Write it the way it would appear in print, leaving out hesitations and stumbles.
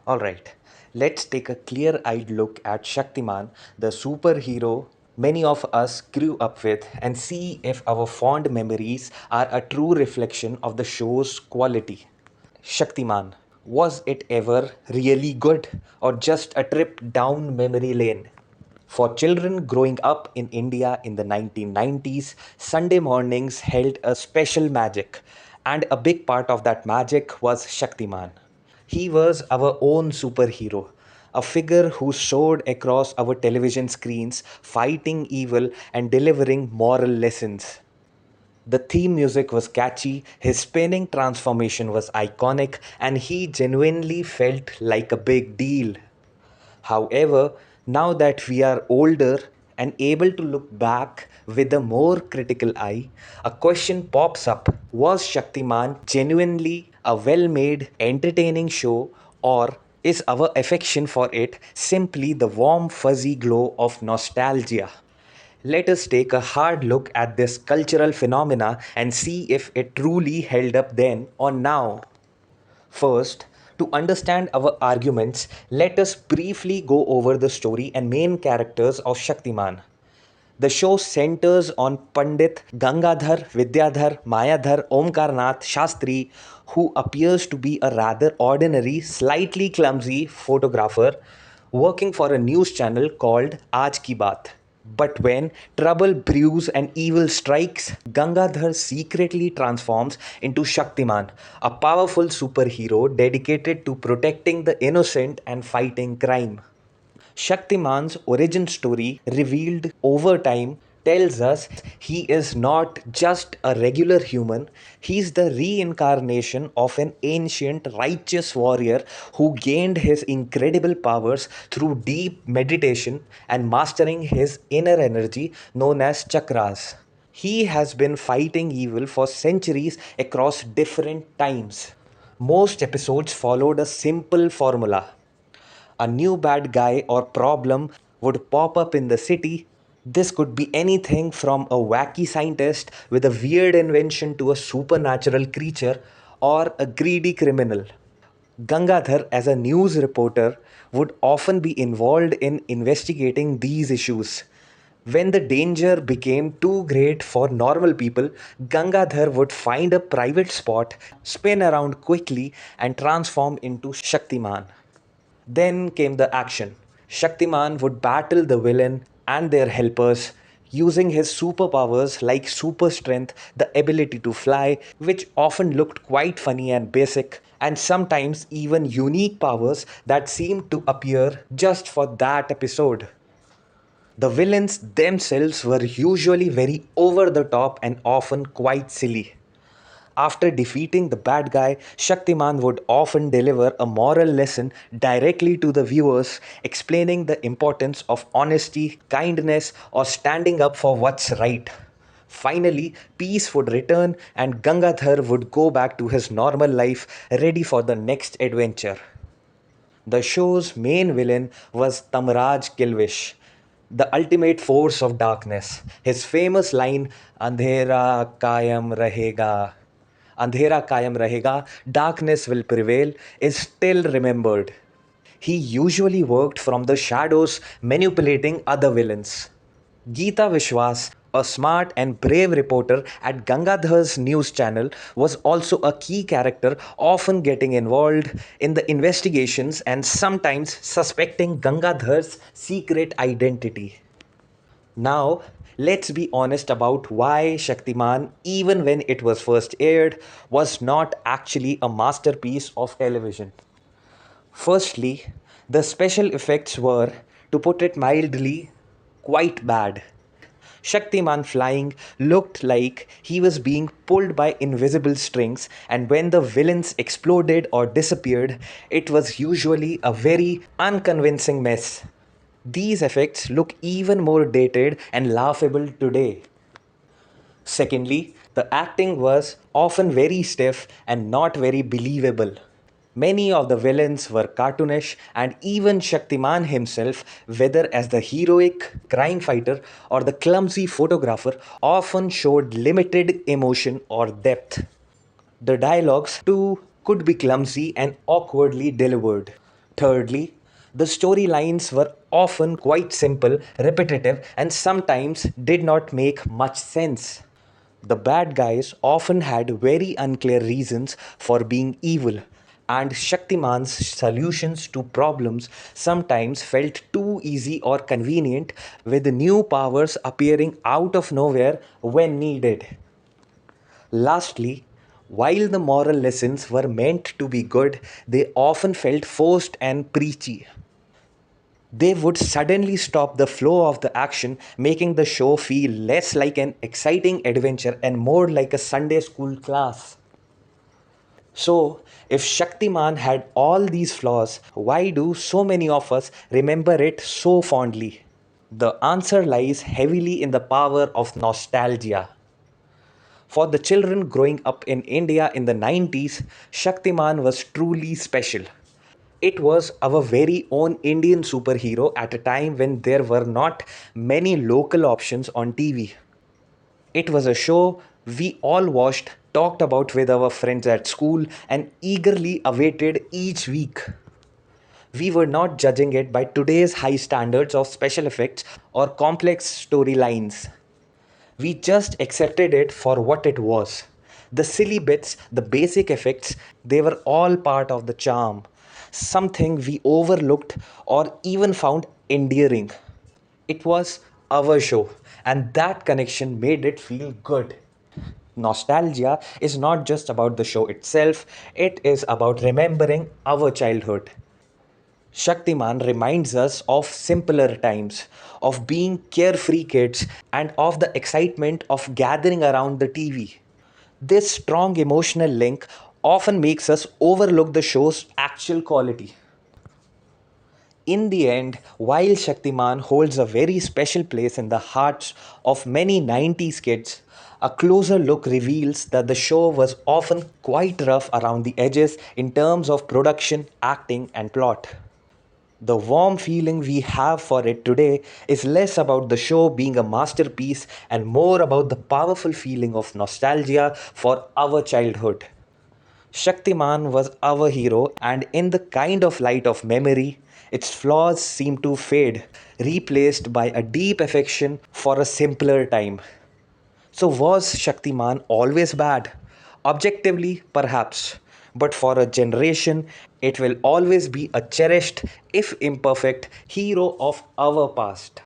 Alright, let's take a clear eyed look at Shaktiman, the superhero many of us grew up with, and see if our fond memories are a true reflection of the show's quality. Shaktiman, was it ever really good or just a trip down memory lane? For children growing up in India in the 1990s, Sunday mornings held a special magic, and a big part of that magic was Shaktiman. He was our own superhero, a figure who soared across our television screens, fighting evil and delivering moral lessons. The theme music was catchy, his spinning transformation was iconic, and he genuinely felt like a big deal. However, now that we are older and able to look back with a more critical eye, a question pops up. Was Shaktiman genuinely a well made, entertaining show, or is our affection for it simply the warm, fuzzy glow of nostalgia? Let us take a hard look at this cultural phenomena and see if it truly held up then or now. First, to understand our arguments, let us briefly go over the story and main characters of Shaktiman. The show centers on Pandit Gangadhar Vidyadhar Mayadhar Omkarnath Shastri, who appears to be a rather ordinary, slightly clumsy photographer working for a news channel called Aaj Ki Baat. But when trouble brews and evil strikes, Gangadhar secretly transforms into Shaktiman, a powerful superhero dedicated to protecting the innocent and fighting crime. Shaktiman's origin story, revealed over time, tells us he is not just a regular human, he's the reincarnation of an ancient righteous warrior who gained his incredible powers through deep meditation and mastering his inner energy known as chakras. He has been fighting evil for centuries across different times. Most episodes followed a simple formula: a new bad guy or problem would pop up in the city. This could be anything from a wacky scientist with a weird invention to a supernatural creature or a greedy criminal. Gangadhar, as a news reporter, would often be involved in investigating these issues. When the danger became too great for normal people, Gangadhar would find a private spot, spin around quickly, and transform into Shaktiman. Then came the action. Shaktiman would battle the villain and their helpers using his superpowers like super strength, the ability to fly, which often looked quite funny and basic, and sometimes even unique powers that seemed to appear just for that episode. The villains themselves were usually very over the top and often quite silly. After defeating the bad guy, Shaktiman would often deliver a moral lesson directly to the viewers, explaining the importance of honesty, kindness, or standing up for what's right. Finally, peace would return and Gangadhar would go back to his normal life, ready for the next adventure. The show's main villain was Tamraj Kilvish, the ultimate force of darkness. His famous line, Andhera Kayam Rahega, Andhera Kayam Rahega, darkness will prevail, is still remembered. He usually worked from the shadows, manipulating other villains. Geeta Vishwas, a smart and brave reporter at Gangadhar's news channel, was also a key character, often getting involved in the investigations and sometimes suspecting Gangadhar's secret identity. Now, let's be honest about why Shaktiman, even when it was first aired, was not actually a masterpiece of television. Firstly, the special effects were, to put it mildly, quite bad. Shaktiman flying looked like he was being pulled by invisible strings, and when the villains exploded or disappeared, it was usually a very unconvincing mess. These effects look even more dated and laughable today. Secondly, the acting was often very stiff and not very believable. Many of the villains were cartoonish, and even Shaktiman himself, whether as the heroic crime fighter or the clumsy photographer, often showed limited emotion or depth. The dialogues, too, could be clumsy and awkwardly delivered. Thirdly, the storylines were often quite simple, repetitive, and sometimes did not make much sense. The bad guys often had very unclear reasons for being evil, and Shaktiman's solutions to problems sometimes felt too easy or convenient, with new powers appearing out of nowhere when needed. Lastly, while the moral lessons were meant to be good, they often felt forced and preachy. They would suddenly stop the flow of the action, making the show feel less like an exciting adventure and more like a Sunday school class. So, if Shaktiman had all these flaws, why do so many of us remember it so fondly? The answer lies heavily in the power of nostalgia. For the children growing up in India in the 90s, Shaktiman was truly special. It was our very own Indian superhero at a time when there were not many local options on TV. It was a show we all watched, talked about with our friends at school, and eagerly awaited each week. We were not judging it by today's high standards of special effects or complex storylines. We just accepted it for what it was. The silly bits, the basic effects, they were all part of the charm. Something we overlooked or even found endearing. It was our show, and that connection made it feel good. Nostalgia is not just about the show itself, it is about remembering our childhood. Shaktiman reminds us of simpler times, of being carefree kids, and of the excitement of gathering around the TV. This strong emotional link often makes us overlook the show's actual quality. In the end, while Shaktiman holds a very special place in the hearts of many 90s kids, a closer look reveals that the show was often quite rough around the edges in terms of production, acting, and plot. The warm feeling we have for it today is less about the show being a masterpiece and more about the powerful feeling of nostalgia for our childhood. Shaktiman was our hero, and in the kind of light of memory, its flaws seem to fade, replaced by a deep affection for a simpler time. So, was Shaktiman always bad? Objectively, perhaps. But for a generation, it will always be a cherished, if imperfect, hero of our past.